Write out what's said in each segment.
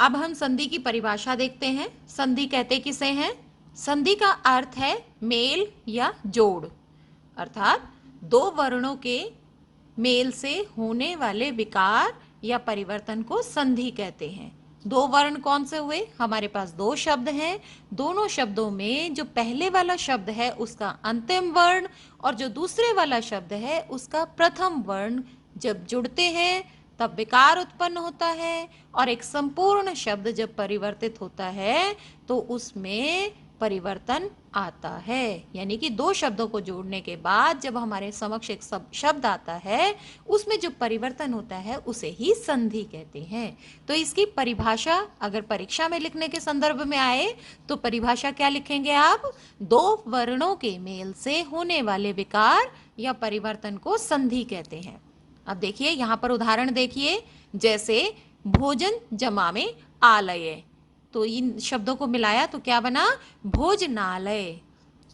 अब हम संधि की परिभाषा देखते हैं। संधि कहते किसे हैं? संधि का अर्थ है मेल या जोड़, अर्थात दो वर्णों के मेल से होने वाले विकार या परिवर्तन को संधि कहते हैं। दो वर्ण कौन से हुए? हमारे पास दो शब्द हैं। दोनों शब्दों में जो पहले वाला शब्द है उसका अंतिम वर्ण और जो दूसरे वाला शब्द है उसका प्रथम वर्ण जब जुड़ते हैं तब विकार उत्पन्न होता है, और एक संपूर्ण शब्द जब परिवर्तित होता है तो उसमें परिवर्तन आता है। यानी कि दो शब्दों को जोड़ने के बाद जब हमारे समक्ष एक शब्द आता है उसमें जो परिवर्तन होता है उसे ही संधि कहते हैं। तो इसकी परिभाषा अगर परीक्षा में लिखने के संदर्भ में आए तो परिभाषा क्या लिखेंगे आप? दो वर्णों के मेल से होने वाले विकार या परिवर्तन को संधि कहते हैं। अब देखिए यहां पर उदाहरण देखिए, जैसे भोजन जमा में आलय, तो इन शब्दों को मिलाया तो क्या बना? भोजनालय।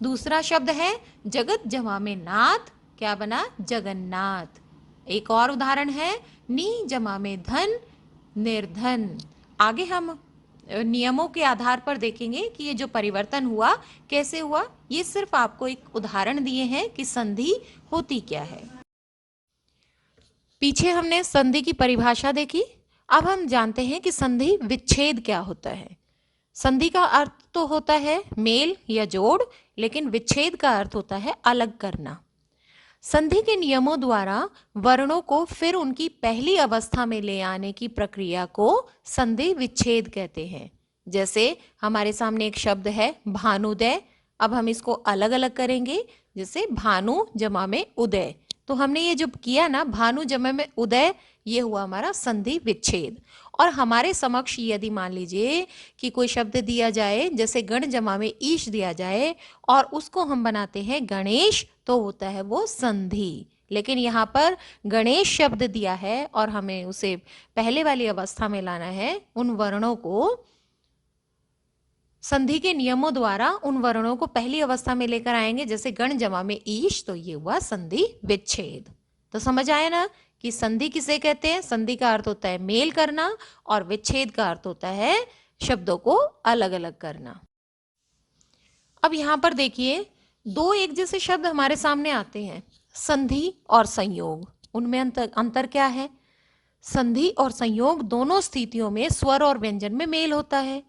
दूसरा शब्द है जगत जमा में नाथ, क्या बना? जगन्नाथ। एक और उदाहरण है नी जमा में धन, निर्धन। आगे हम नियमों के आधार पर देखेंगे कि ये जो परिवर्तन हुआ कैसे हुआ। ये सिर्फ आपको एक उदाहरण दिए हैं कि संधि होती क्या है। पीछे हमने संधि की परिभाषा देखी। अब हम जानते हैं कि संधि विच्छेद क्या होता है। संधि का अर्थ तो होता है मेल या जोड़, लेकिन विच्छेद का अर्थ होता है अलग करना। संधि के नियमों द्वारा वर्णों को फिर उनकी पहली अवस्था में ले आने की प्रक्रिया को संधि विच्छेद कहते हैं। जैसे हमारे सामने एक शब्द है भानुदय, अब हम इसको अलग अलग करेंगे। जैसे भानु जमा में उदय, तो हमने ये जो किया ना भानु जमा में उदय, ये हुआ हमारा संधि विच्छेद। और हमारे समक्ष यदि मान लीजिए कि कोई शब्द दिया जाए, जैसे गण जमा में ईश दिया जाए और उसको हम बनाते हैं गणेश, तो होता है वो संधि। लेकिन यहाँ पर गणेश शब्द दिया है और हमें उसे पहले वाली अवस्था में लाना है। उन वर्णों को संधि के नियमों द्वारा उन वर्णों को पहली अवस्था में लेकर आएंगे, जैसे गण जमा में ईश, तो ये हुआ संधि विच्छेद। तो समझ आया ना कि संधि किसे कहते हैं? संधि का अर्थ होता है मेल करना और विच्छेद का अर्थ होता है शब्दों को अलग अलग करना। अब यहां पर देखिए दो एक जैसे शब्द हमारे सामने आते हैं, संधि और संयोग। उनमें अंतर क्या है? संधि और संयोग दोनों स्थितियों में स्वर और व्यंजन में मेल होता है।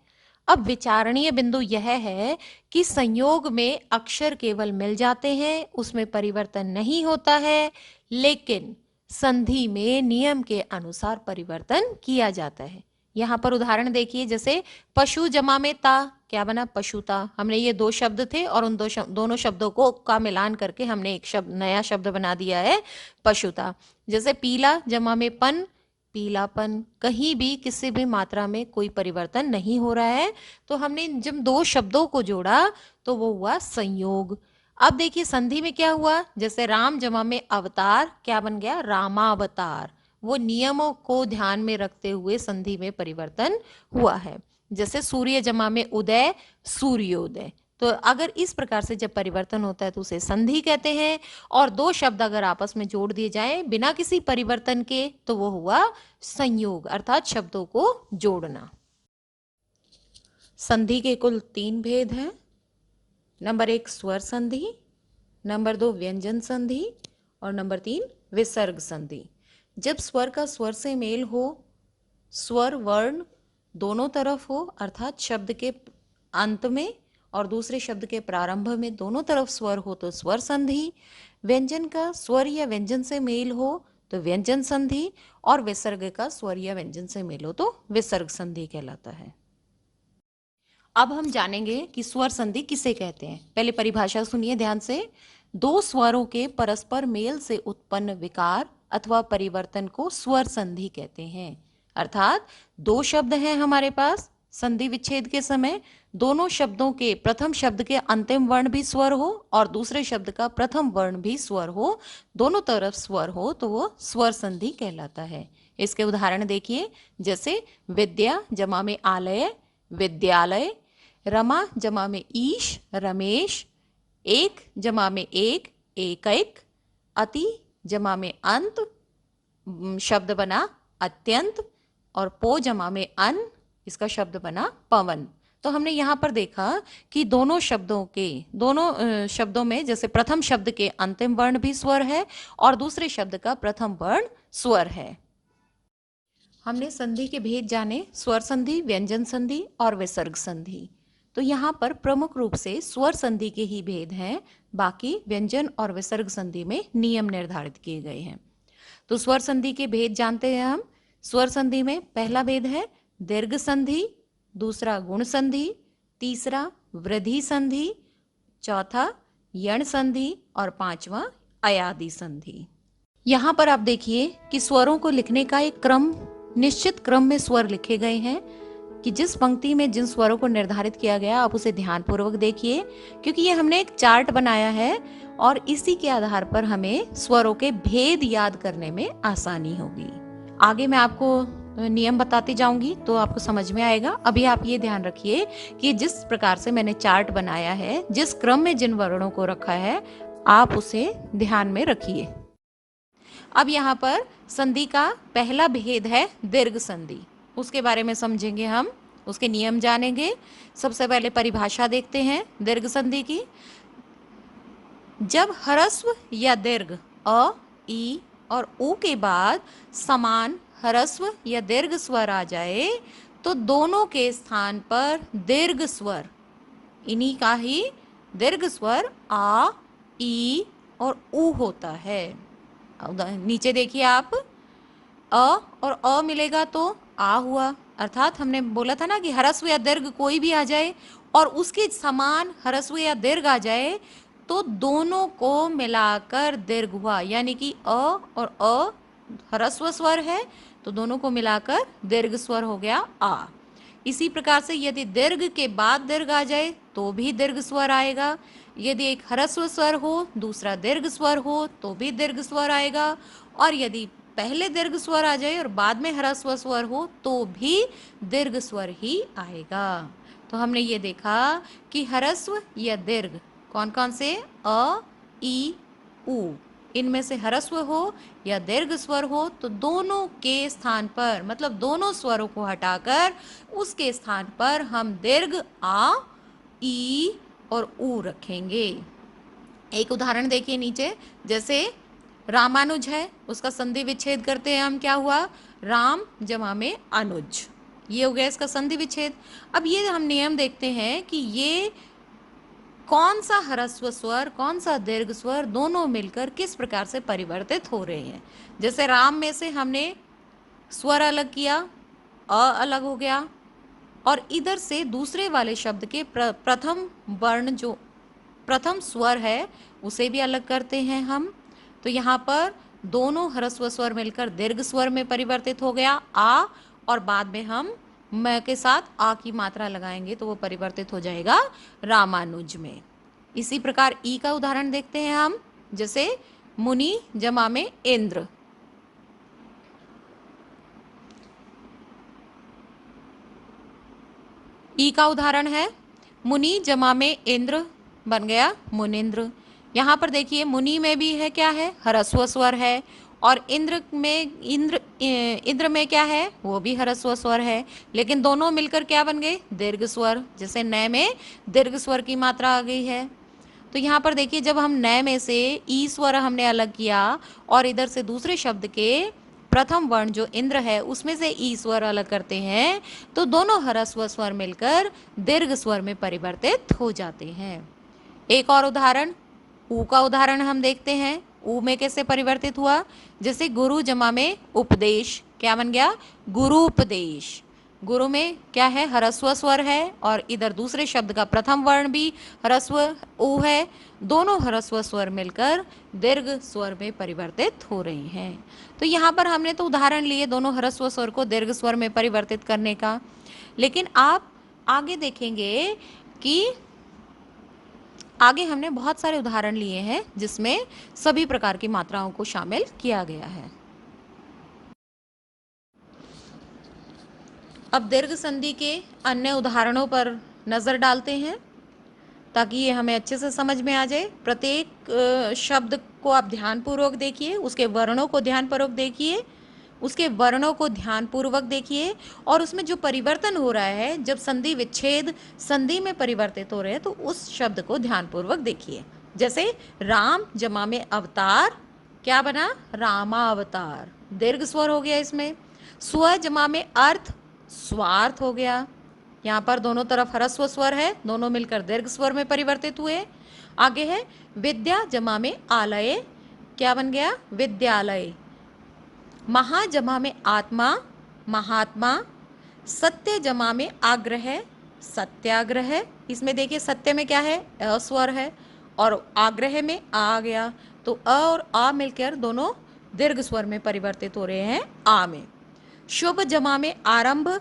अब विचारणीय बिंदु यह है कि संयोग में अक्षर केवल मिल जाते हैं, उसमें परिवर्तन नहीं होता है, लेकिन संधि में नियम के अनुसार परिवर्तन किया जाता है। यहाँ पर उदाहरण देखिए, जैसे पशु जमा में ता, क्या बना? पशुता। हमने ये दो शब्द थे और उन दोनों शब्दों को का मिलान करके हमने एक शब्द नया शब्द बना दिया है पशुता। जैसे पीला जमा में पन, पीलापन। कहीं भी किसी भी मात्रा में कोई परिवर्तन नहीं हो रहा है, तो हमने जब दो शब्दों को जोड़ा तो वो हुआ संयोग। अब देखिए संधि में क्या हुआ, जैसे राम जमा में अवतार, क्या बन गया? रामावतार। वो नियमों को ध्यान में रखते हुए संधि में परिवर्तन हुआ है। जैसे सूर्य जमा में उदय, सूर्योदय। तो अगर इस प्रकार से जब परिवर्तन होता है तो उसे संधि कहते हैं। और दो शब्द अगर आपस में जोड़ दिए जाएं बिना किसी परिवर्तन के तो वो हुआ संयोग, अर्थात शब्दों को जोड़ना। संधि के कुल 3 भेद हैं। नंबर 1 स्वर संधि, नंबर 2 व्यंजन संधि और नंबर 3 विसर्ग संधि। जब स्वर का स्वर से मेल हो, स्वर वर्ण दोनों तरफ हो, अर्थात शब्द के अंत में और दूसरे शब्द के प्रारंभ में दोनों तरफ स्वर हो तो स्वर संधि। व्यंजन का स्वर या व्यंजन से मेल हो तो व्यंजन संधि, और विसर्ग का स्वर या व्यंजन से मेल हो तो विसर्ग संधि कहलाता है। अब हम जानेंगे कि स्वर संधि किसे कहते हैं। पहले परिभाषा सुनिए ध्यान से। दो स्वरों के परस्पर मेल से उत्पन्न विकार अथवा परिवर्तन को स्वर संधि कहते हैं। अर्थात दो शब्द हैं हमारे पास, संधि विच्छेद के समय दोनों शब्दों के प्रथम शब्द के अंतिम वर्ण भी स्वर हो और दूसरे शब्द का प्रथम वर्ण भी स्वर हो, दोनों तरफ स्वर हो तो वो स्वर संधि कहलाता है। इसके उदाहरण देखिए, जैसे विद्या जमा में आलय, विद्यालय। रमा जमा में ईश, रमेश। एक जमा में एक, एक। अति जमा में अंत, शब्द बना अत्यंत। और पो जमा में अन, इसका शब्द बना पवन। तो हमने यहाँ पर देखा कि दोनों शब्दों में जैसे प्रथम शब्द के अंतिम वर्ण भी स्वर है और दूसरे शब्द का प्रथम वर्ण स्वर है। हमने संधि के भेद जाने, स्वर संधि, व्यंजन संधि और विसर्ग संधि। तो यहाँ पर प्रमुख रूप से स्वर संधि के ही भेद हैं, बाकी व्यंजन और विसर्ग संधि में नियम निर्धारित किए गए हैं। तो स्वर संधि के भेद जानते हैं हम। स्वर संधि में पहला भेद है दीर्घ संधि, दूसरा गुण संधि, तीसरा वृद्धि संधि, चौथा यण संधि और पांचवा अयादि संधि। यहाँ पर आप देखिए कि स्वरों को लिखने का एक क्रम, निश्चित क्रम में स्वर लिखे गए हैं कि जिस पंक्ति में जिन स्वरों को निर्धारित किया गया आप उसे ध्यानपूर्वक देखिए, क्योंकि ये हमने एक चार्ट बनाया है और इसी के आधार पर हमें स्वरों के भेद याद करने में आसानी होगी। आगे मैं आपको नियम बताती जाऊंगी तो आपको समझ में आएगा। अभी आप ये ध्यान रखिए कि जिस प्रकार से मैंने चार्ट बनाया है, जिस क्रम में जिन वर्णों को रखा है, आप उसे ध्यान में रखिए। अब यहाँ पर संधि का पहला भेद है दीर्घ संधि, उसके बारे में समझेंगे हम, उसके नियम जानेंगे। सबसे पहले परिभाषा देखते हैं दीर्घ संधि की। जब ह्रस्व या दीर्घ अ, ई और उ के बाद समान ह्रस्व या दीर्घ स्वर आ जाए तो दोनों के स्थान पर दीर्घ स्वर, इन्हीं का ही दीर्घ स्वर आ, ई और उ होता है। नीचे देखिए आप, अ और अ मिलेगा तो आ हुआ, अर्थात हमने बोला था ना कि ह्रस्व या दीर्घ कोई भी आ जाए और उसके समान ह्रस्व या दीर्घ आ जाए तो दोनों को मिलाकर दीर्घ हुआ, यानी कि अ और अ ह्रस्व स्वर है तो दोनों को मिलाकर दीर्घ स्वर हो गया आ। इसी प्रकार से यदि दीर्घ के बाद दीर्घ आ जाए तो भी दीर्घ स्वर आएगा। यदि एक ह्रस्व स्वर हो दूसरा दीर्घ स्वर हो तो भी दीर्घ स्वर आएगा, और यदि पहले दीर्घ स्वर आ जाए और बाद में ह्रस्व स्वर हो तो भी दीर्घ स्वर ही आएगा। तो हमने ये देखा कि ह्रस्व या दीर्घ कौन कौन से, अ, ई, उ, इनमें से ह्रस्व हो या दीर्घ स्वर हो तो दोनों के स्थान पर, मतलब दोनों स्वरों को हटाकर उसके स्थान पर हम दीर्घ आ, ई और उ रखेंगे। एक उदाहरण देखिए नीचे, जैसे रामानुज है, उसका संधि विच्छेद करते हैं हम, क्या हुआ, राम जमा में अनुज, ये हो गया इसका संधि विच्छेद। अब ये हम नियम देखते हैं कि ये कौन सा ह्रस्व स्वर कौन सा दीर्घ स्वर दोनों मिलकर किस प्रकार से परिवर्तित हो रहे हैं। जैसे राम में से हमने स्वर अलग किया, अ अलग हो गया, और इधर से दूसरे वाले शब्द के प्रथम वर्ण जो प्रथम स्वर है उसे भी अलग करते हैं हम। तो यहाँ पर दोनों ह्रस्व स्वर मिलकर दीर्घ स्वर में परिवर्तित हो गया आ, और बाद में हम म के साथ आ की मात्रा लगाएंगे तो वो परिवर्तित हो जाएगा रामानुज में। इसी प्रकार ई का उदाहरण देखते हैं हम, जैसे मुनि जमा में इंद्र, ई का उदाहरण है मुनि जमा में इंद्र बन गया मुनिंद्र। यहाँ पर देखिए मुनि में भी है क्या है, ह्रस्व स्वर है, और इंद्र में क्या है, वो भी ह्रस्व स्वर है, लेकिन दोनों मिलकर क्या बन गए, दीर्घ स्वर। जैसे नय में दीर्घ स्वर की मात्रा आ गई है। तो यहाँ पर देखिए जब हम नय में से ई स्वर हमने अलग किया और इधर से दूसरे शब्द के प्रथम वर्ण जो इंद्र है उसमें से ई स्वर अलग करते हैं तो दोनों ह्रस्व स्वर मिलकर दीर्घ स्वर में परिवर्तित हो जाते हैं। एक और उदाहरण, ऊ का उदाहरण हम देखते हैं। ऊ में कैसे परिवर्तित हुआ, जैसे गुरु जमा में उपदेश, क्या बन गया, गुरु उपदेश। गुरु में क्या है, ह्रस्व स्वर है, और इधर दूसरे शब्द का प्रथम वर्ण भी ह्रस्व ऊ है, दोनों ह्रस्व स्वर मिलकर दीर्घ स्वर में परिवर्तित हो रही हैं। तो यहाँ पर हमने तो उदाहरण लिए दोनों ह्रस्व स्वर को दीर्घ स्वर में परिवर्तित करने का, लेकिन आप आगे देखेंगे कि आगे हमने बहुत सारे उदाहरण लिए हैं जिसमें सभी प्रकार की मात्राओं को शामिल किया गया है। अब दीर्घ संधि के अन्य उदाहरणों पर नजर डालते हैं ताकि ये हमें अच्छे से समझ में आ जाए। प्रत्येक शब्द को आप ध्यानपूर्वक देखिए, उसके वर्णों को ध्यानपूर्वक देखिए उसके वर्णों को ध्यानपूर्वक देखिए और उसमें जो परिवर्तन हो रहा है, जब संधि विच्छेद संधि में परिवर्तित हो रहे हैं, तो उस शब्द को ध्यानपूर्वक देखिए। जैसे राम जमा में अवतार, क्या बना? रामावतार, दीर्घ स्वर हो गया इसमें। स्व जमा में अर्थ, स्वार्थ हो गया। यहाँ पर दोनों तरफ ह्रस्व स्वर है, दोनों मिलकर दीर्घ स्वर में परिवर्तित हुए। आगे है विद्या जमा में आलय, क्या बन गया? विद्यालय। महा जमा में आत्मा, महात्मा। सत्य जमा में आग्रह, सत्याग्रह। इसमें देखिए सत्य में क्या है? अ स्वर है और आग्रह में आ गया, तो अ और आ मिलकर दोनों दीर्घ स्वर में परिवर्तित हो रहे हैं आ में। शुभ जमा में आरंभ,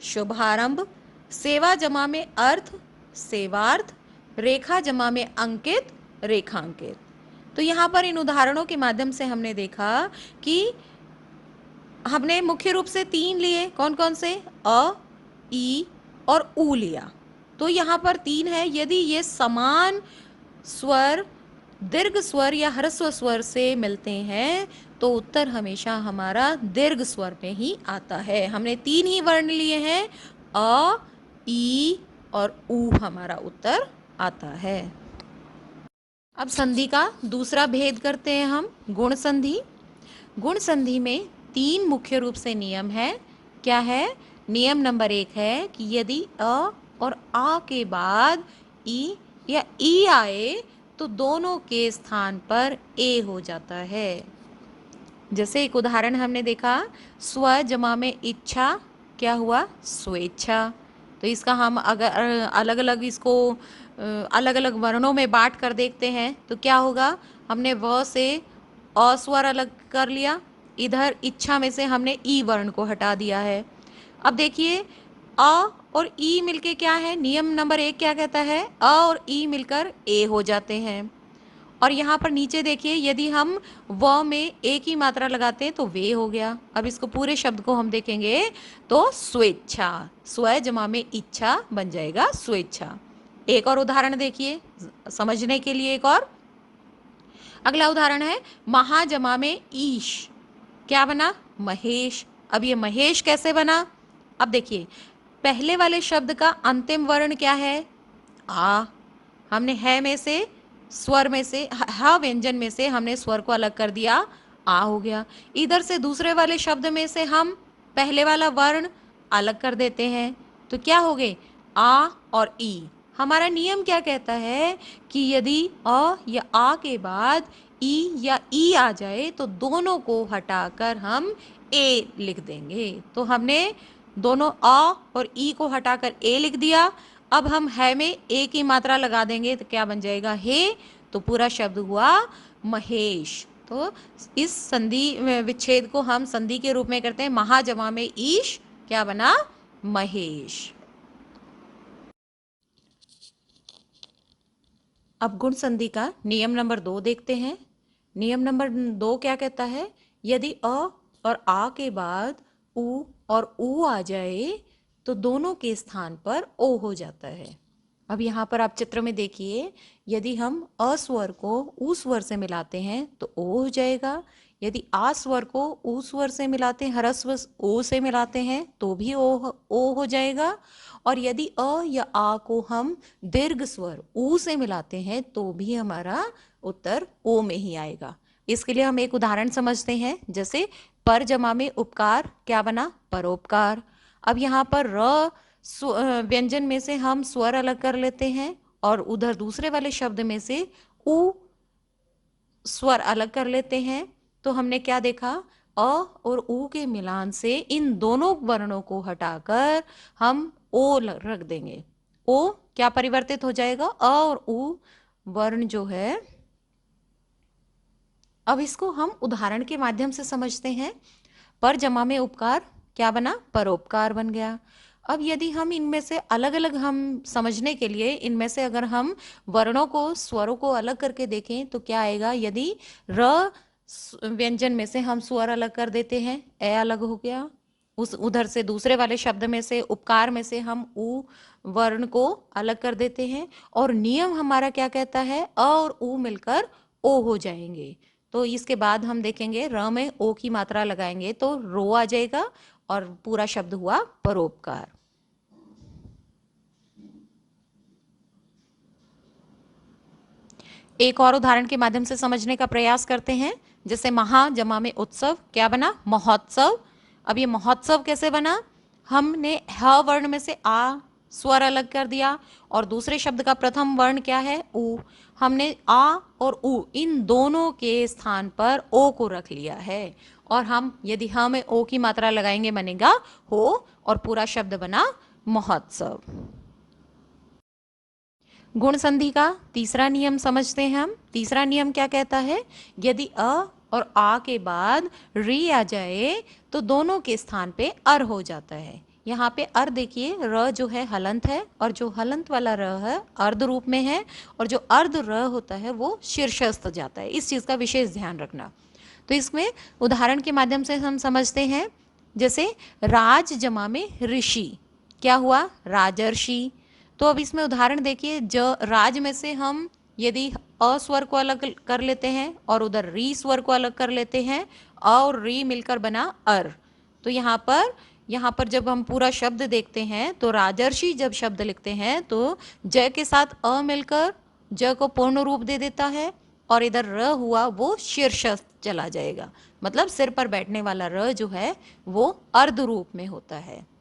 शुभारंभ। सेवा जमा में अर्थ, सेवार्थ। रेखा जमा में अंकित, रेखांकित। तो यहाँ पर इन उदाहरणों के माध्यम से हमने देखा कि हमने मुख्य रूप से 3 लिए, कौन कौन से? अ, ई और ऊ लिया। तो यहाँ पर 3 है। यदि ये समान स्वर दीर्घ स्वर या ह्रस्व स्वर से मिलते हैं तो उत्तर हमेशा हमारा दीर्घ स्वर में ही आता है। हमने 3 ही वर्ण लिए हैं, अ, ई और ऊ, हमारा उत्तर आता है। अब संधि का दूसरा भेद करते हैं हम, गुण संधि। गुण संधि में 3 मुख्य रूप से नियम है। क्या है? नियम नंबर 1 है कि यदि अ और आ के बाद ई या ई आए तो दोनों के स्थान पर ए हो जाता है। जैसे एक उदाहरण हमने देखा, स्व जमा में इच्छा, क्या हुआ? स्वेच्छा। तो इसका हम अगर अलग अलग इसको अलग अलग वर्णों में बांट कर देखते हैं तो क्या होगा? हमने व से अ स्वर अलग कर लिया, इधर इच्छा में से हमने ई वर्ण को हटा दिया है। अब देखिए अ और ई मिलके क्या है? नियम नंबर 1 क्या कहता है? अ और ई मिलकर ए हो जाते हैं। और यहाँ पर नीचे देखिए, यदि हम व में एक ही मात्रा लगाते हैं तो वे हो गया। अब इसको पूरे शब्द को हम देखेंगे तो स्वेच्छा, स्व जमा में इच्छा बन जाएगा स्वेच्छा। एक और उदाहरण देखिए समझने के लिए, एक और अगला उदाहरण है महा जमा में ईश, क्या बना? महेश। अब ये महेश कैसे बना? अब देखिए पहले वाले शब्द का अंतिम वर्ण क्या है? आ। हमने है में से स्वर में से ह व्यंजन में से हमने स्वर को अलग कर दिया, आ हो गया। इधर से दूसरे वाले शब्द में से हम पहले वाला वर्ण अलग कर देते हैं तो क्या हो गए? आ और ई। हमारा नियम क्या कहता है कि यदि अ या आ के बाद ई या ई आ जाए तो दोनों को हटाकर हम ए लिख देंगे। तो हमने दोनों अ और ई को हटाकर ए लिख दिया। अब हम है में एक ही मात्रा लगा देंगे तो क्या बन जाएगा? हे। तो पूरा शब्द हुआ महेश। तो इस संधि विच्छेद को हम संधि के रूप में करते हैं, महा जमा में ईश, क्या बना? महेश। अब गुण संधि का नियम नंबर 2 देखते हैं। नियम नंबर 2 क्या कहता है? यदि अ और आ के बाद उ और ऊ आ जाए तो दोनों के स्थान पर ओ हो जाता है। अब यहाँ पर आप चित्र में देखिए, यदि हम अ स्वर को ऊ स्वर से मिलाते हैं तो ओ हो जाएगा। यदि आ स्वर को ऊ स्वर से मिलाते हैं, ह्रस्व ओ से मिलाते हैं तो भी ओ हो जाएगा। और यदि अ या आ को हम दीर्घ स्वर ऊ से मिलाते हैं तो भी हमारा उत्तर ओ में ही आएगा। इसके लिए हम एक उदाहरण समझते हैं, जैसे पर जमा में उपकार, क्या बना? परोपकार। अब यहाँ पर व्यंजन में से हम स्वर अलग कर लेते हैं और उधर दूसरे वाले शब्द में से ऊ स्वर अलग कर लेते हैं तो हमने क्या देखा? अ और ऊ के मिलान से इन दोनों वर्णों को हटाकर हम ओ रख देंगे। ओ क्या परिवर्तित हो जाएगा? अ और ऊ वर्ण जो है। अब इसको हम उदाहरण के माध्यम से समझते हैं। पर जमा में उपकार, क्या बना? परोपकार बन गया। अब यदि हम इनमें से अलग अलग, हम समझने के लिए इनमें से अगर हम वर्णों को, स्वरों को अलग करके देखें तो क्या आएगा? यदि र व्यंजन में से हम स्वर अलग कर देते हैं, ए अलग हो गया। उस उधर से दूसरे वाले शब्द में से उपकार में से हम ऊ वर्ण को अलग कर देते हैं और नियम हमारा क्या कहता है? अ और ऊ मिलकर ओ हो जाएंगे। तो इसके बाद हम देखेंगे र में ओ की मात्रा लगाएंगे तो रो आ जाएगा और पूरा शब्द हुआ परोपकार। एक और उदाहरण के माध्यम से समझने का प्रयास करते हैं। जैसे महा जमा में उत्सव, क्या बना? महोत्सव। अब ये महोत्सव कैसे बना? हमने ह वर्ण में से आ स्वर अलग कर दिया और दूसरे शब्द का प्रथम वर्ण क्या है? उ। हमने आ और उ इन दोनों के स्थान पर ओ को रख लिया है और हम यदि ह में ओ की मात्रा लगाएंगे बनेगा हो और पूरा शब्द बना महोत्सव। गुण संधि का तीसरा नियम समझते हैं हम। तीसरा नियम क्या कहता है? यदि अ और आ के बाद री आ जाए तो दोनों के स्थान पे अर हो जाता है। यहाँ पे अर देखिए, र जो है हलंत है और जो हलंत वाला र है अर्ध रूप में है और जो अर्ध र होता है वो शीर्षस्थ जाता है। इस चीज़ का विशेष ध्यान रखना। तो इसमें उदाहरण के माध्यम से हम समझते हैं। जैसे राज जमा में ऋषि, क्या हुआ? राजर्षि। तो अब इसमें उदाहरण देखिए, ज राज में से हम यदि अ स्वर को अलग कर लेते हैं और उधर री स्वर को अलग कर लेते हैं, अ और री मिलकर बना अर। तो यहाँ पर जब हम पूरा शब्द देखते हैं तो राजर्षि जब शब्द लिखते हैं तो ज के साथ अ मिलकर ज को पूर्ण रूप दे देता है और इधर र हुआ वो शीर्षस्थ चला जाएगा। मतलब सिर पर बैठने वाला र जो है वो अर्ध रूप में होता है।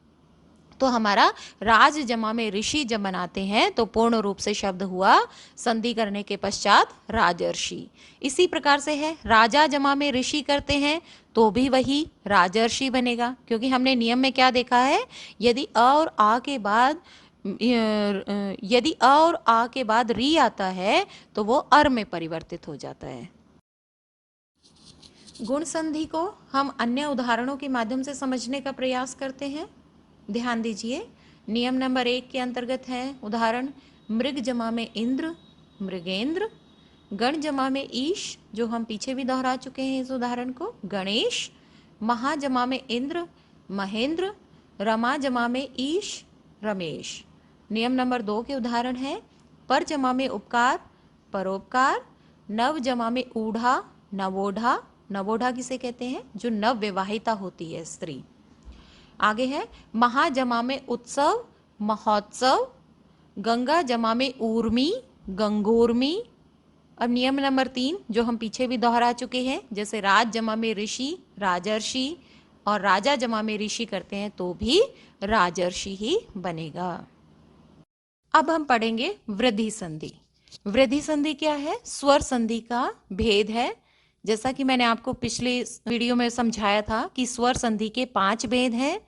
तो हमारा राज जमा में ऋषि जब बनाते हैं तो पूर्ण रूप से शब्द हुआ संधि करने के पश्चात राजर्षि। इसी प्रकार से है, राजा जमा में ऋषि करते हैं तो भी वही राजर्षि बनेगा, क्योंकि हमने नियम में क्या देखा है? यदि अ और आ के बाद री आता है तो वो अर में परिवर्तित हो जाता है। गुण संधि को हम अन्य उदाहरणों के माध्यम से समझने का प्रयास करते हैं। ध्यान दीजिए, नियम नंबर 1 के अंतर्गत है उदाहरण मृग जमा में इंद्र, मृगेंद्र। गण जमा में ईश, जो हम पीछे भी दोहरा चुके हैं इस उदाहरण को, गणेश। महा जमा में इंद्र, महेंद्र। रमा जमा में ईश, रमेश। नियम नंबर 2 के उदाहरण है पर जमा में उपकार, परोपकार। नव जमा में ऊढ़ा, नवोढ़ा। नवोढ़ा किसे कहते हैं? जो नव विवाहिता होती है स्त्री। आगे है महा जमा में उत्सव, महोत्सव। गंगा जमा में ऊर्मी, गंगोर्मी। अब नियम नंबर 3 जो हम पीछे भी दोहरा चुके हैं, जैसे राज जमा में ऋषि, राजर्षि, और राजा जमा में ऋषि करते हैं तो भी राजर्षि ही बनेगा। अब हम पढ़ेंगे वृद्धि संधि। वृद्धि संधि क्या है? स्वर संधि का भेद है। जैसा कि मैंने आपको पिछले वीडियो में समझाया था कि स्वर संधि के 5 भेद हैं: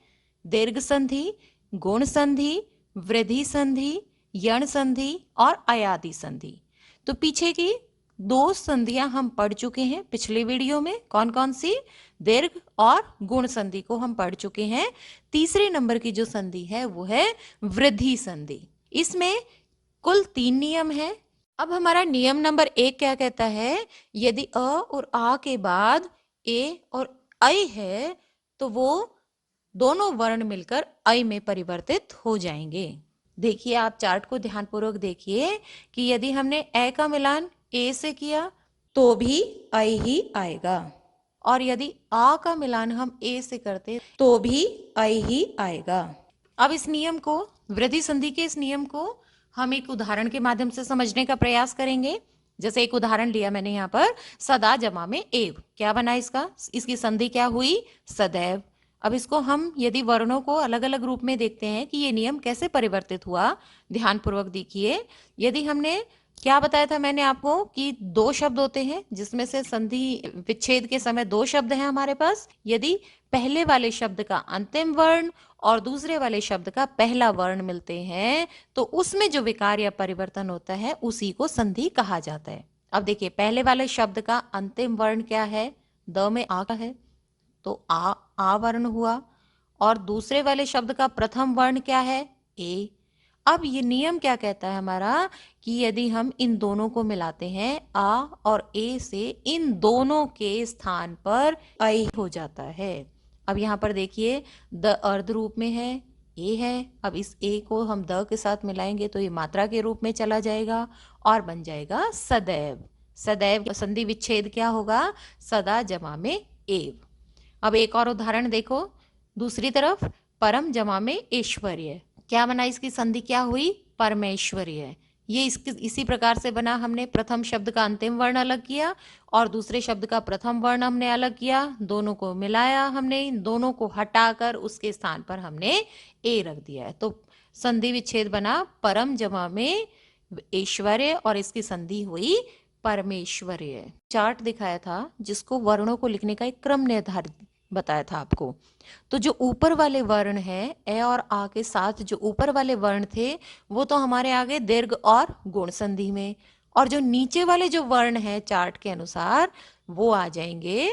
दीर्घ संधि, गुण संधि, वृद्धि संधि, यण संधि और अयादि संधि। तो पीछे की 2 संधियां हम पढ़ चुके हैं पिछले वीडियो में। कौन कौन सी? दीर्घ और गुण संधि को हम पढ़ चुके हैं। तीसरे नंबर की जो संधि है वो है वृद्धि संधि। इसमें कुल 3 नियम है। अब हमारा नियम नंबर 1 क्या कहता है? यदि अ और आ के बाद ए और ऐ है तो वो दोनों वर्ण मिलकर ऐ में परिवर्तित हो जाएंगे। देखिए, आप चार्ट को ध्यानपूर्वक देखिए कि यदि हमने ए का मिलान ए से किया तो भी ऐ ही आएगा, और यदि आ का मिलान हम ए से करते तो भी ऐ ही आएगा। अब इस नियम को, वृद्धि संधि के इस नियम को हम एक उदाहरण के माध्यम से समझने का प्रयास करेंगे। जैसे एक उदाहरण लिया मैंने यहाँ पर, सदा जमा में एव, क्या बना इसका? इसकी संधि क्या हुई? सदैव। अब इसको हम यदि वर्णों को अलग अलग रूप में देखते हैं कि ये नियम कैसे परिवर्तित हुआ, ध्यानपूर्वक देखिए। यदि हमने क्या बताया था मैंने आपको कि 2 शब्द होते हैं जिसमें से संधि विच्छेद के समय 2 शब्द हैं हमारे पास। यदि पहले वाले शब्द का अंतिम वर्ण और दूसरे वाले शब्द का पहला वर्ण मिलते हैं तो उसमें जो विकार या परिवर्तन होता है उसी को संधि कहा जाता है। अब देखिए, पहले वाले शब्द का अंतिम वर्ण क्या है? द में आ का है तो आ वर्ण हुआ, और दूसरे वाले शब्द का प्रथम वर्ण क्या है? ए। अब ये नियम क्या कहता है हमारा कि यदि हम इन दोनों को मिलाते हैं आ और ए से, इन दोनों के स्थान पर ऐ हो जाता है। अब यहाँ पर देखिए, द अर्ध रूप में है, ए है। अब इस ए को हम द के साथ मिलाएंगे तो ये मात्रा के रूप में चला जाएगा और बन जाएगा सदैव। सदैव संधि विच्छेद क्या होगा, सदा जमा में एव। अब एक और उदाहरण देखो, दूसरी तरफ परम जमा में ऐश्वर्य, क्या बना, इसकी संधि क्या हुई, परमेश्वर्य। ये इसी प्रकार से बना, हमने प्रथम शब्द का अंतिम वर्ण अलग किया और दूसरे शब्द का प्रथम वर्ण हमने अलग किया, दोनों को मिलाया हमने, इन दोनों को हटाकर उसके स्थान पर हमने ए रख दिया है, तो संधि विच्छेद बना परम जमा में ऐश्वर्य और इसकी संधि हुई परमेश्वर्य। चार्ट दिखाया था जिसको वर्णों को लिखने का एक क्रम निर्धारित बताया था आपको। तो जो ऊपर वाले वर्ण है ए और आ के साथ जो ऊपर वाले वर्ण थे वो तो हमारे आगे दीर्घ और गुण संधि में, और जो नीचे वाले जो वर्ण है चार्ट के अनुसार वो आ जाएंगे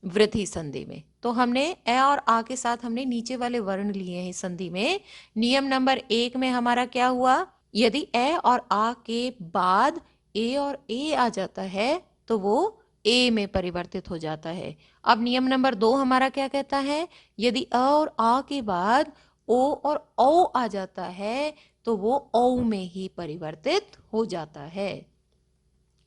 वृद्धि संधि में। तो हमने ए और आ के साथ हमने नीचे वाले वर्ण लिए हैं इस संधि में। नियम नंबर 1 में हमारा क्या हुआ, यदि ए और आ के बाद ए और ए आ जाता है तो वो ए में परिवर्तित हो जाता है। अब नियम नंबर 2 हमारा क्या कहता है, यदि अ और आ के बाद ओ और औ आ जाता है तो वो औ में ही परिवर्तित हो जाता है।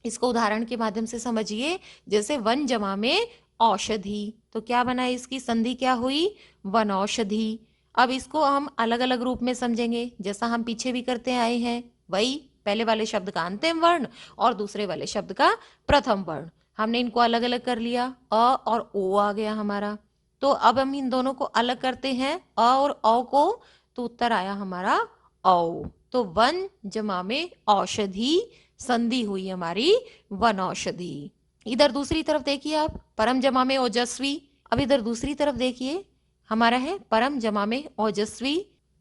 इसको उदाहरण के माध्यम से समझिए, जैसे वन जमा में औषधि, तो क्या बना, इसकी संधि क्या हुई, वनौषधि। अब इसको हम अलग अलग रूप में समझेंगे, जैसा हम पीछे भी करते आए हैं, वही पहले वाले शब्द का अंतिम वर्ण और दूसरे वाले शब्द का प्रथम वर्ण, हमने इनको अलग अलग कर लिया, अ और ओ आ गया हमारा। तो अब हम इन दोनों को अलग करते हैं, अ और औ को, तो उत्तर आया हमारा औ। तो वन जमा में औषधि, संधि हुई हमारी वनौषधि। इधर दूसरी तरफ देखिए आप, परम जमा में ओजस्वी। अब इधर दूसरी तरफ देखिए, हमारा है परम जमा में ओजस्वी,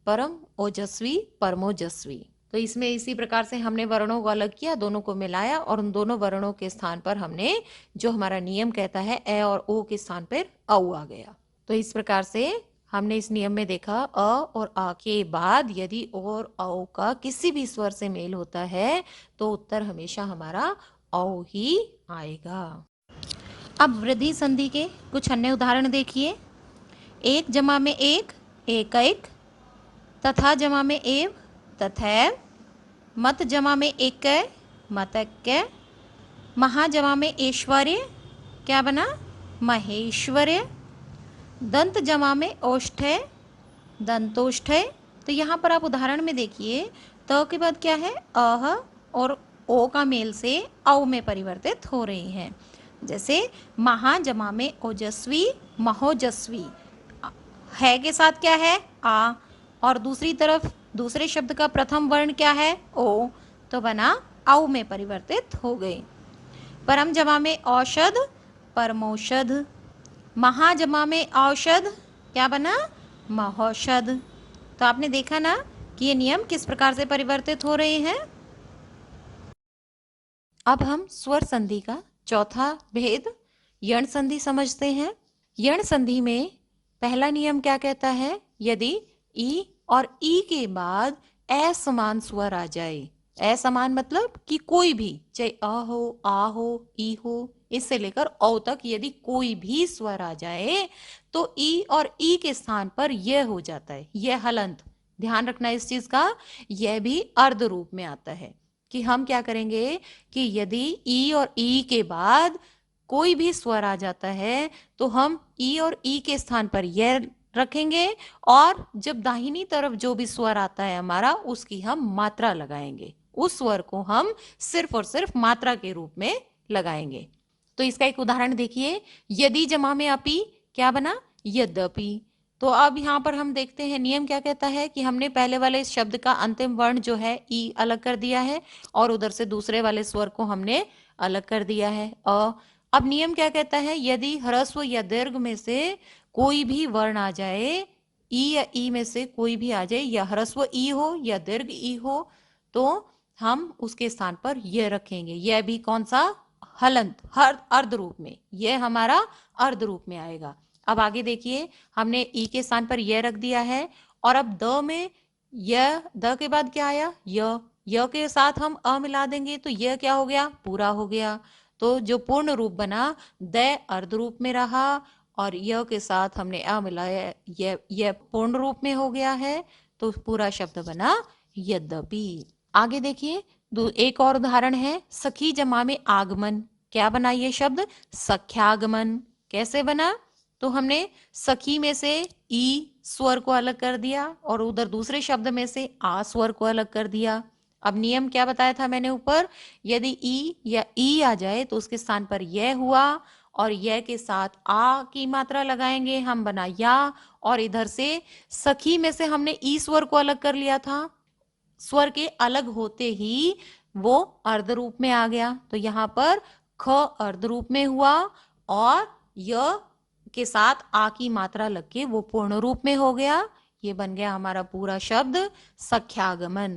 परम ओजस्वी, परमोजस्वी। तो इसमें इसी प्रकार से हमने वर्णों को अलग किया, दोनों को मिलाया और उन दोनों वर्णों के स्थान पर हमने, जो हमारा नियम कहता है, ए और ओ के स्थान पर औ आ गया। तो इस प्रकार से हमने इस नियम में देखा, अ और आ के बाद यदि ओ और औ का किसी भी स्वर से मेल होता है तो उत्तर हमेशा हमारा औ ही आएगा। अब वृद्धि संधि के कुछ अन्य उदाहरण देखिए, एक जमा में एक, एक, तथा जमा में एव, तथैव, मत जमा में एक, मतक्य, महा जमा में ऐश्वर्य, क्या बना, महेश्वर्य, दंत जमा में ओष्ठय, दंतोष्ठय। तो यहाँ पर आप उदाहरण में देखिए, त के बाद क्या है, अह और ओ का मेल से औ में परिवर्तित हो रही हैं। जैसे महा जमा में ओजस्वी, महोजस्वी, है के साथ क्या है, आ, और दूसरी तरफ दूसरे शब्द का प्रथम वर्ण क्या है, ओ, तो बना औ में परिवर्तित हो गए। परम जमा में औषध, परमौषध, महा जमा में औषध, क्या बना, महौषध। तो आपने देखा ना कि ये नियम किस प्रकार से परिवर्तित हो रहे हैं। अब हम स्वर संधि का चौथा भेद यण संधि समझते हैं। यण संधि में पहला नियम क्या कहता है, यदि ई और ई के बाद असमान स्वर आ जाए, असमान मतलब कि कोई भी, चाहे अ हो, आ हो, ई हो, इससे लेकर औ तक यदि कोई भी स्वर आ जाए तो ई और ई के स्थान पर यह हो जाता है, यह हलंत। ध्यान रखना इस चीज का, यह भी अर्ध रूप में आता है कि हम क्या करेंगे कि यदि ई और ई के बाद कोई भी स्वर आ जाता है तो हम ई और ई के स्थान पर यह रखेंगे और जब दाहिनी तरफ जो भी स्वर आता है हमारा उसकी हम मात्रा लगाएंगे, उस स्वर को हम सिर्फ और सिर्फ मात्रा के रूप में लगाएंगे। तो इसका एक उदाहरण देखिए, यदि जमा में अपि, क्या बना, यद्यपि। तो अब यहाँ पर हम देखते हैं नियम क्या कहता है कि हमने पहले वाले शब्द का अंतिम वर्ण जो है ई अलग कर दिया है और उधर से दूसरे वाले स्वर को हमने अलग कर दिया है अ। अब नियम क्या कहता है, यदि ह्रस्व या दीर्घ में से कोई भी वर्ण आ जाए, ई या ई में से कोई भी आ जाए, या ह्रस्व ई हो या दीर्घ ई हो, तो हम उसके स्थान पर यह रखेंगे। यह भी कौन सा, हलंत, हर अर्ध रूप में, यह हमारा अर्ध रूप में आएगा। अब आगे देखिए, हमने ई के स्थान पर यह रख दिया है और अब द में यह, द के बाद क्या आया, य के साथ हम अ मिला देंगे तो यह क्या हो गया, पूरा हो गया। तो जो पूर्ण रूप बना द अर्ध रूप में रहा और य के साथ हमने अ मिलाया, यह पूर्ण रूप में हो गया है, तो पूरा शब्द बना यद्यपि। आगे देखिए, एक और उदाहरण है सखी जमा में आगमन। क्या बना ये शब्द? सख्यागमन। कैसे बना? तो हमने सखी में से ई स्वर को अलग कर दिया और उधर दूसरे शब्द में से आ स्वर को अलग कर दिया। अब नियम क्या बताया था मैंने ऊपर? यदि ई या ई आ जाए तो उसके स्थान पर यह हुआ और यह के साथ आ की मात्रा लगाएंगे, हम बना या। और इधर से सखी में से हमने ई स्वर को अलग कर लिया था, स्वर के अलग होते ही वो अर्ध रूप में आ गया। तो यहाँ पर ख अर्ध रूप में हुआ और य के साथ आ की मात्रा लग के वो पूर्ण रूप में हो गया। ये बन गया हमारा पूरा शब्द सख्यागमन।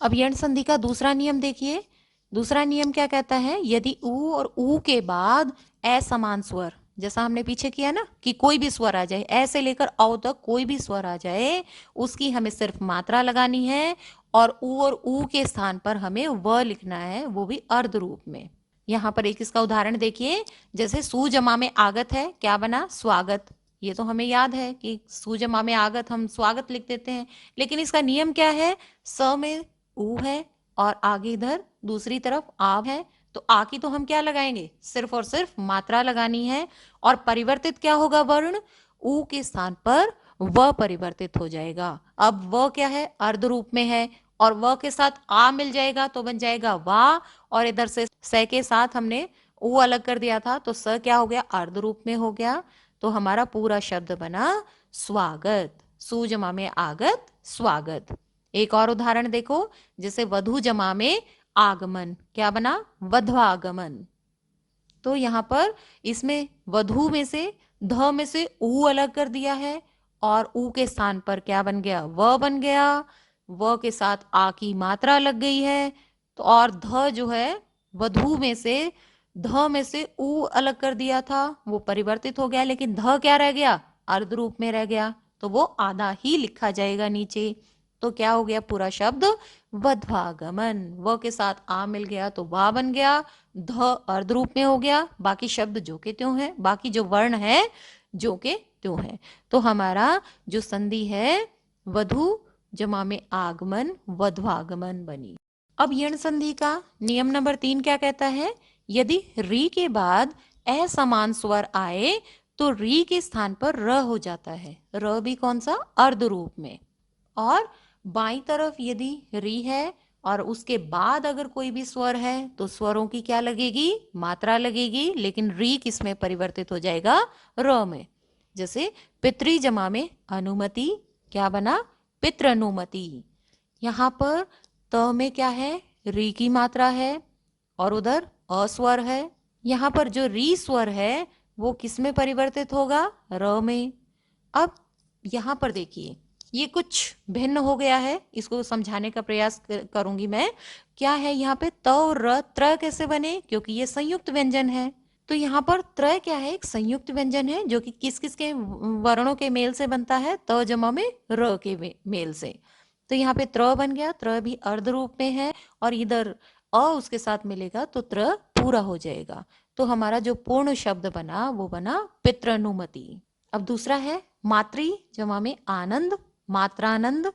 अब यण संधि का दूसरा नियम देखिए। दूसरा नियम क्या कहता है? यदि ऊ और ऊ के बाद असमान स्वर, जैसा हमने पीछे किया ना कि कोई भी स्वर आ जाए, ऐसे लेकर औ तक कोई भी स्वर आ जाए, उसकी हमें सिर्फ मात्रा लगानी है और ऊ के स्थान पर हमें व लिखना है, वो भी अर्ध रूप में। यहाँ पर एक इसका उदाहरण देखिए, जैसे सु जमा में आगत है, क्या बना? स्वागत। ये तो हमें याद है कि सु जमा में आगत हम स्वागत लिख देते हैं, लेकिन इसका नियम क्या है? स में ऊ है और आगे इधर दूसरी तरफ आ है, तो आ की तो हम क्या लगाएंगे? सिर्फ और सिर्फ मात्रा लगानी है। और परिवर्तित क्या होगा वर्ण? ऊ के स्थान पर व परिवर्तित हो जाएगा। अब व क्या है? अर्ध रूप में है और व के साथ आ मिल जाएगा तो बन जाएगा वा, और इधर से स के साथ हमने ऊ अलग कर दिया था तो स क्या हो गया? अर्ध रूप में हो गया। तो हमारा पूरा शब्द बना स्वागत। सु जमा में आगत, स्वागत। एक और उदाहरण देखो, जैसे वधु जमा में आगमन, क्या बना? वध्वागमन। तो यहाँ पर इसमें वधु में से ध में से ऊ अलग कर दिया है और ऊ के स्थान पर क्या बन गया? व बन गया। व के साथ आ की मात्रा लग गई है तो, और ध जो है वधु में से ध में से ऊ अलग कर दिया था, वो परिवर्तित हो गया, लेकिन ध क्या रह गया? अर्ध रूप में रह गया, तो वो आधा ही लिखा जाएगा नीचे। तो क्या हो गया पूरा शब्द? वध्वागमन। व के साथ आ मिल गया तो वा बन गया, ध अर्ध रूप में हो गया, बाकी शब्द जो के त्यों है, बाकी जो वर्ण है जो के त्यों है। तो हमारा जो संधि है वधु जमा में आगमन, वध्वागमन बनी। अब यण संधि का नियम नंबर 3 क्या कहता है? यदि री के बाद असमान स्वर आए तो री के स्थान पर र हो जाता है। र भी कौन सा? अर्ध रूप में। और बाईं तरफ यदि री है और उसके बाद अगर कोई भी स्वर है तो स्वरों की क्या लगेगी? मात्रा लगेगी, लेकिन री किस में परिवर्तित हो जाएगा? र में। जैसे पितृ जमा में अनुमति, क्या बना? पितृ अनुमति। यहाँ पर त में क्या है? री की मात्रा है और उधर अस्वर है। यहाँ पर जो री स्वर है वो किस में परिवर्तित होगा? र में। अब यहाँ पर देखिए ये कुछ भिन्न हो गया है, इसको समझाने का प्रयास करूंगी मैं। क्या है यहाँ पे? त और र, त्र कैसे बने? क्योंकि ये संयुक्त व्यंजन है। तो यहाँ पर त्र क्या है? एक संयुक्त व्यंजन है जो कि किस किस के वर्णों के मेल से बनता है? त जमा में र के मेल से। तो यहाँ पे त्र बन गया, त्र भी अर्ध रूप में है और इधर अ उसके साथ मिलेगा तो त्र पूरा हो जाएगा। तो हमारा जो पूर्ण शब्द बना वो बना पितृनुमति। अब दूसरा है मातृ जमा में आनंद, मात्रानंद।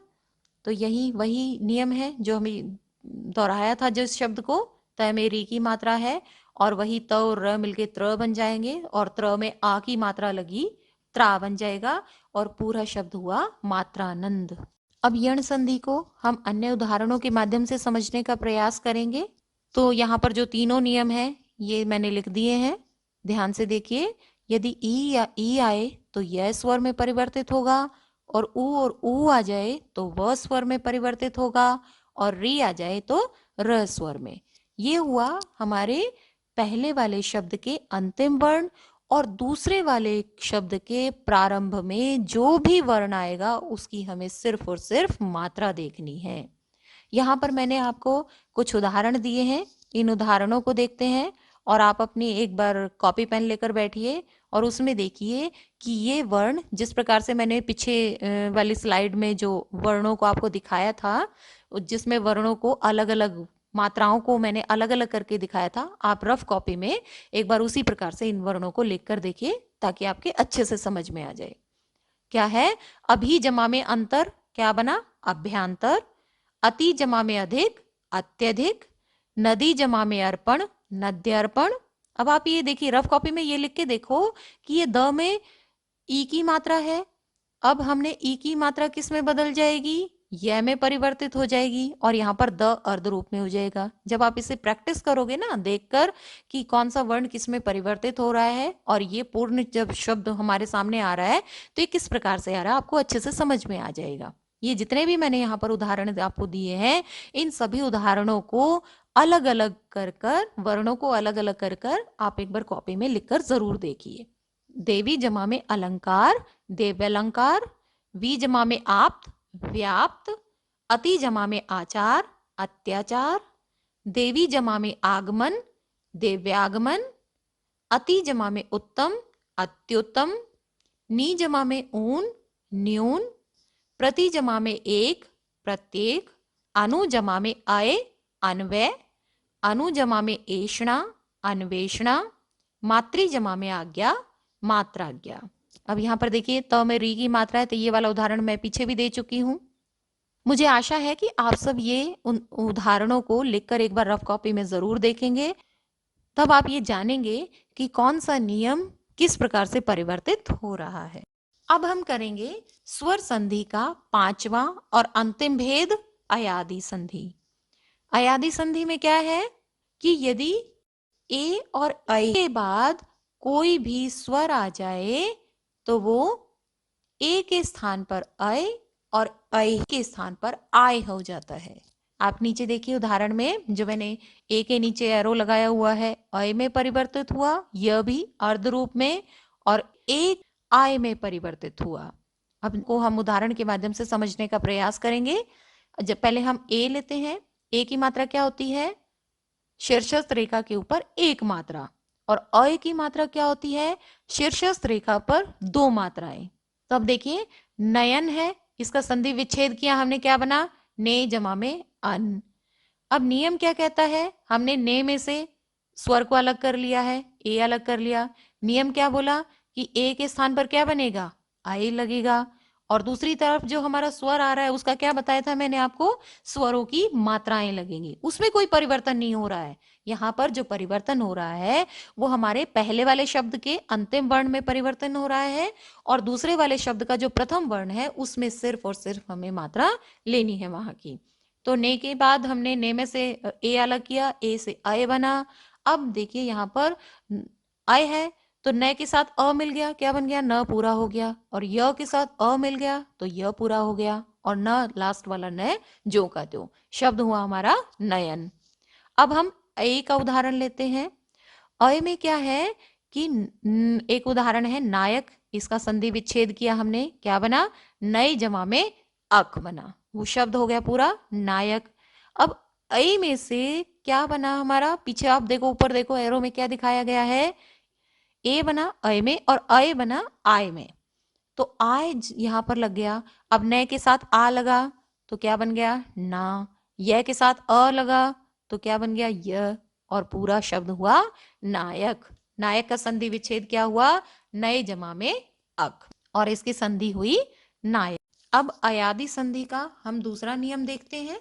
तो यही वही नियम है जो हमें दोहराया था जिस शब्द को। त में री की मात्रा है और वही त और र मिलके त्र बन जाएंगे और त्र में आ की मात्रा लगी, त्रा बन जाएगा और पूरा शब्द हुआ मात्रानंद। अब यण संधि को हम अन्य उदाहरणों के माध्यम से समझने का प्रयास करेंगे। तो यहाँ पर जो तीनों नियम है ये मैंने लिख दिए हैं, ध्यान से देखिए। यदि ई या ई आए तो यह स्वर में परिवर्तित होगा और ऊ आ जाए तो व स्वर में परिवर्तित होगा और री आ जाए तो र स्वर में। ये हुआ हमारे पहले वाले शब्द के अंतिम वर्ण और दूसरे वाले शब्द के प्रारंभ में जो भी वर्ण आएगा उसकी हमें सिर्फ और सिर्फ मात्रा देखनी है। यहाँ पर मैंने आपको कुछ उदाहरण दिए हैं, इन उदाहरणों को देखते हैं और आप अपनी एक बार कॉपी पेन लेकर बैठिए और उसमें देखिए कि ये वर्ण जिस प्रकार से मैंने पीछे वाली स्लाइड में जो वर्णों को आपको दिखाया था, जिसमें वर्णों को अलग अलग मात्राओं को मैंने अलग अलग करके दिखाया था, आप रफ कॉपी में एक बार उसी प्रकार से इन वर्णों को लिख कर देखिए ताकि आपके अच्छे से समझ में आ जाए। क्या है? अभी जमा में अंतर, क्या बना? अभ्यांतर। अति जमा में अधिक, अत्यधिक, नदी जमा में अर्पण, नद्यर्पण। अब आप ये देखिए रफ कॉपी में ये लिख के देखो कि ये द में ई की मात्रा है। अब हमने ई की मात्रा किस में बदल जाएगी, य में परिवर्तित हो जाएगी और यहाँ पर द अर्ध रूप में हो जाएगा। जब आप इसे प्रैक्टिस करोगे ना देखकर कि कौन सा वर्ण किस में परिवर्तित हो रहा है और ये पूर्ण जब शब्द हमारे सामने आ रहा है तो ये किस प्रकार से आ रहा है आपको अच्छे से समझ में आ जाएगा। ये जितने भी मैंने यहाँ पर उदाहरण आपको दिए हैं इन सभी उदाहरणों को अलग अलग कर वर्णों को अलग अलग कर आप एक बार कॉपी में लिखकर जरूर देखिए। देवी जमा में अलंकार, देव्यलंकार, वी जमा में आप्त, व्याप्त, अति जमा में आचार, अत्याचार, देवी जमा में आगमन, देव्यागमन, अति जमा में उत्तम, अत्युत्तम, नी जमा में ऊन, न्यून, प्रति जमा में एक, प्रत्येक, अनु जमा में अय, अन्वय, अनु जमा में एषणा, अन्वेषणा, मातृ जमा में आज्ञा, मात्राज्ञा। अब यहाँ पर देखिए त में री की मात्रा है तो ये वाला उदाहरण मैं पीछे भी दे चुकी हूँ। मुझे आशा है कि आप सब ये उन उदाहरणों को लिखकर एक बार रफ कॉपी में जरूर देखेंगे, तब आप ये जानेंगे कि कौन सा नियम किस प्रकार से परिवर्तित हो रहा है। अब हम करेंगे स्वर संधि का 5वां और अंतिम भेद, अयादि संधि। अयादि संधि में क्या है कि यदि ए और ऐ के बाद कोई भी स्वर आ जाए तो वो ए के स्थान पर ऐ और ऐ के स्थान पर आय हो जाता है। आप नीचे देखिए उदाहरण में जो मैंने ए के नीचे एरो लगाया हुआ है, ऐ में परिवर्तित हुआ, यह भी अर्ध रूप में, और एक आय में परिवर्तित हुआ। अब इनको हम उदाहरण के माध्यम से समझने का प्रयास करेंगे। जब पहले हम ए लेते हैं, ए की मात्रा क्या होती है, शीर्षस्थ रेखा के ऊपर एक मात्रा, और अ की मात्रा क्या होती है, शीर्षस्थ रेखा पर 2 मात्राएं। तो अब देखिए नयन है, इसका संधि विच्छेद किया हमने, क्या बना, ने जमा में अन। अब नियम क्या कहता है, हमने ने में से स्वर को अलग कर लिया है, ए अलग कर लिया। नियम क्या बोला कि ए के स्थान पर क्या बनेगा, आई लगेगा, और दूसरी तरफ जो हमारा स्वर आ रहा है उसका क्या बताया था मैंने आपको, स्वरों की मात्राएं लगेंगी, उसमें कोई परिवर्तन नहीं हो रहा है। यहाँ पर जो परिवर्तन हो रहा है वो हमारे पहले वाले शब्द के अंतिम वर्ण में परिवर्तन हो रहा है, और दूसरे वाले शब्द का जो प्रथम वर्ण है उसमें सिर्फ और सिर्फ हमें मात्रा लेनी है वहां की। तो ने के बाद हमने ने में से ए अलग किया, ए से अय बना। अब देखिए यहाँ पर अय है तो न के साथ अ मिल गया, क्या बन गया, न पूरा हो गया, और य के साथ अ मिल गया तो य पूरा हो गया, और न लास्ट वाला न जो का त्यों, शब्द हुआ हमारा नयन। अब हम ए का उदाहरण लेते हैं। अय में क्या है कि एक उदाहरण है नायक, इसका संधि विच्छेद किया हमने, क्या बना, नई जमा में अक बना, वो शब्द हो गया पूरा नायक। अब अय में से क्या बना हमारा, पीछे आप देखो, ऊपर देखो एरो में क्या दिखाया गया है, ए बना अय में और अय बना आय में, तो आय यहां पर लग गया। अब न के साथ आ लगा तो क्या बन गया, ना, य के साथ अ लगा तो क्या बन गया, य, और पूरा शब्द हुआ नायक। नायक का संधि विच्छेद क्या हुआ, नए जमा में अक, और इसकी संधि हुई नायक। अब अयादि संधि का हम दूसरा नियम देखते हैं।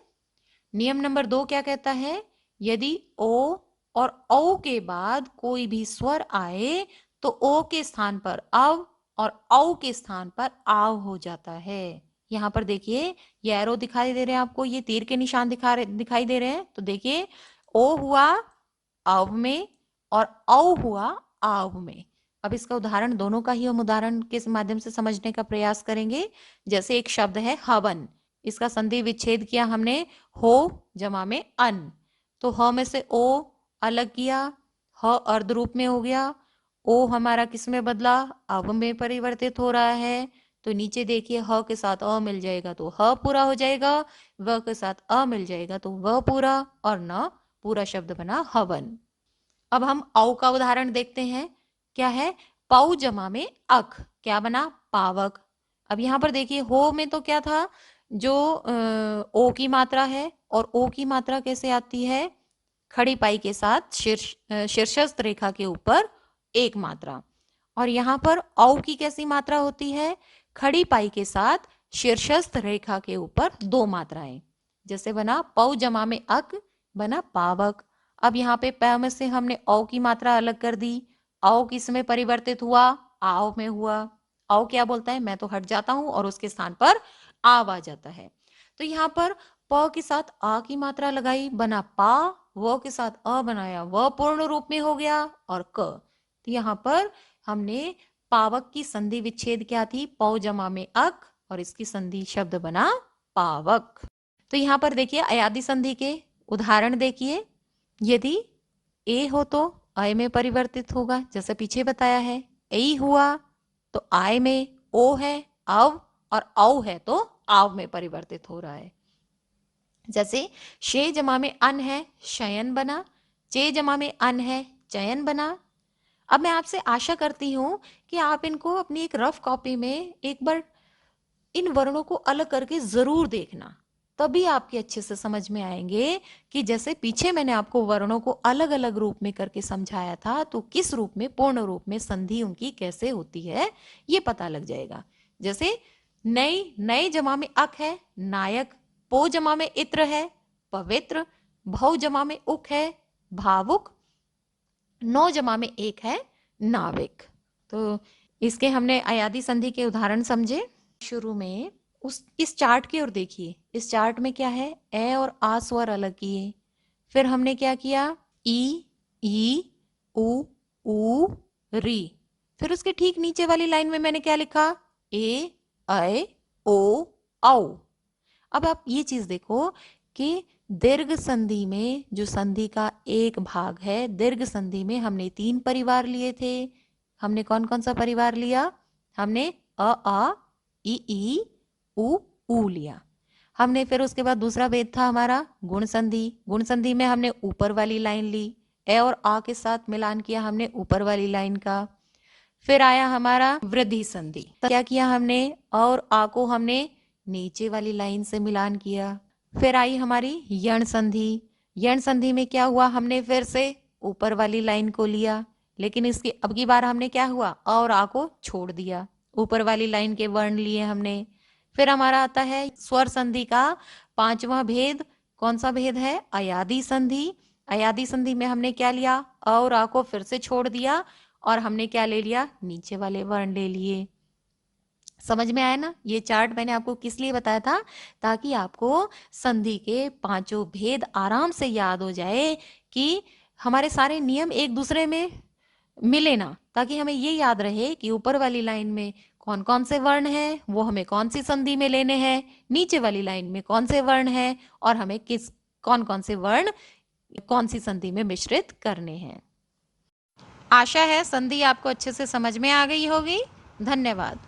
नियम नंबर 2 क्या कहता है, यदि ओ और औ के बाद कोई भी स्वर आए तो ओ के स्थान पर अव और औ के स्थान पर आव हो जाता है। यहाँ पर देखिए ये एरो दिखाई दे रहे हैं आपको, ये तीर के निशान दिखाई दे रहे हैं। तो देखिए ओ हुआ अव में और औ हुआ आव में। अब इसका उदाहरण दोनों का ही हम उदाहरण के माध्यम से समझने का प्रयास करेंगे। जैसे एक शब्द है हवन, इसका संधि विच्छेद किया हमने, हो जमा में अन, तो ह में से ओ अलग किया, ह अर्ध रूप में हो गया, ओ हमारा किस में बदला, अव में परिवर्तित हो रहा है। तो नीचे देखिए ह के साथ अ मिल जाएगा तो ह पूरा हो जाएगा, व के साथ अ मिल जाएगा तो वह पूरा, और न पूरा शब्द बना हवन। अब हम औ का उदाहरण देखते हैं, क्या है, पौ जमा में अक, क्या बना, पावक। अब यहाँ पर देखिए हो में तो क्या था, जो ओ की मात्रा है, और ओ की मात्रा कैसे आती है, खड़ी पाई के साथ शीर्षस्थ रेखा के ऊपर एक मात्रा, और यहाँ पर औ की कैसी मात्रा होती है, खड़ी पाई के साथ शीर्षस्थ रेखा के ऊपर 2 मात्राएं। जैसे बना पौ जमा में अक, बना पावक। अब यहाँ पे प में से हमने औ की मात्रा अलग कर दी। औ किस में परिवर्तित हुआ? आओ में हुआ। औ क्या बोलता है? मैं तो हट जाता हूं, और उसके स्थान पर आव आ जाता है। तो यहाँ पर प के साथ आ की मात्रा लगाई, बना पा। व के साथ अ बनाया, व पूर्ण रूप में हो गया, और क। तो यहाँ पर हमने पावक की संधि विच्छेद क्या थी? पौ जमा में अक, और इसकी संधि शब्द बना पावक। तो यहाँ पर देखिए अयादी संधि के उदाहरण देखिए। यदि ए हो तो अय में परिवर्तित होगा, जैसे पीछे बताया है। ए हुआ तो आय में ओ है अव, और औ है तो आव में परिवर्तित हो रहा है। जैसे शे जमा में अन है, शयन बना। चे जमा में अन है, चयन बना। अब मैं आपसे आशा करती हूं कि आप इनको अपनी एक रफ कॉपी में एक बार इन वर्णों को अलग करके जरूर देखना, तभी आपके अच्छे से समझ में आएंगे कि जैसे पीछे मैंने आपको वर्णों को अलग अलग रूप में करके समझाया था, तो किस रूप में, पूर्ण रूप में संधि उनकी कैसे होती है ये पता लग जाएगा। जैसे नई, नए जमा में अक है, नायक। पो जमा में इत्र है, पवित्र। भौ जमा में उक है, भावुक। नौ जमा में एक है, नाविक। तो इसके हमने अयादी संधि के उदाहरण समझे। शुरू में उस इस चार्ट की ओर देखिए। इस चार्ट में क्या है? ए और आ स्वर अलग किए। फिर हमने क्या किया? ई उ ऊ री। फिर उसके ठीक नीचे वाली लाइन में मैंने क्या लिखा? ए ऐ ओ औ। अब आप ये चीज देखो कि दीर्घ संधि में जो संधि का एक भाग है, दीर्घ संधि में हमने 3 परिवार लिए थे। हमने कौन कौन सा परिवार लिया? हमने आ ई उ लिया। हमने फिर उसके बाद दूसरा भेद था हमारा गुण संधि। गुण संधि में हमने ऊपर वाली लाइन ली, ए और आ के साथ मिलान किया हमने ऊपर वाली लाइन का। फिर आया हमारा वृद्धि संधि। क्या किया हमने? और आ को हमने नीचे वाली लाइन से मिलान किया। फिर आई हमारी यण संधि। यण संधि में क्या हुआ? हमने फिर से ऊपर वाली लाइन को लिया, लेकिन इसकी अब की बार हमने क्या हुआ? अ और आ को छोड़ दिया, ऊपर वाली लाइन के वर्ण लिए हमने। फिर हमारा आता है स्वर संधि का 5वां भेद। कौन सा भेद है? अयादी संधि। अयादी संधि में हमने क्या लिया? अ और आ को फिर से छोड़ दिया, और हमने क्या ले लिया? नीचे वाले वर्ण ले लिए। समझ में आया ना? ये चार्ट मैंने आपको किस लिए बताया था? ताकि आपको संधि के 5 भेद आराम से याद हो जाए, कि हमारे सारे नियम एक दूसरे में मिले ना, ताकि हमें ये याद रहे कि ऊपर वाली लाइन में कौन कौन से वर्ण हैं, वो हमें कौन सी संधि में लेने हैं, नीचे वाली लाइन में कौन से वर्ण हैं, और हमें कौन कौन से वर्ण कौन सी संधि में मिश्रित करने हैं। आशा है संधि आपको अच्छे से समझ में आ गई होगी। धन्यवाद।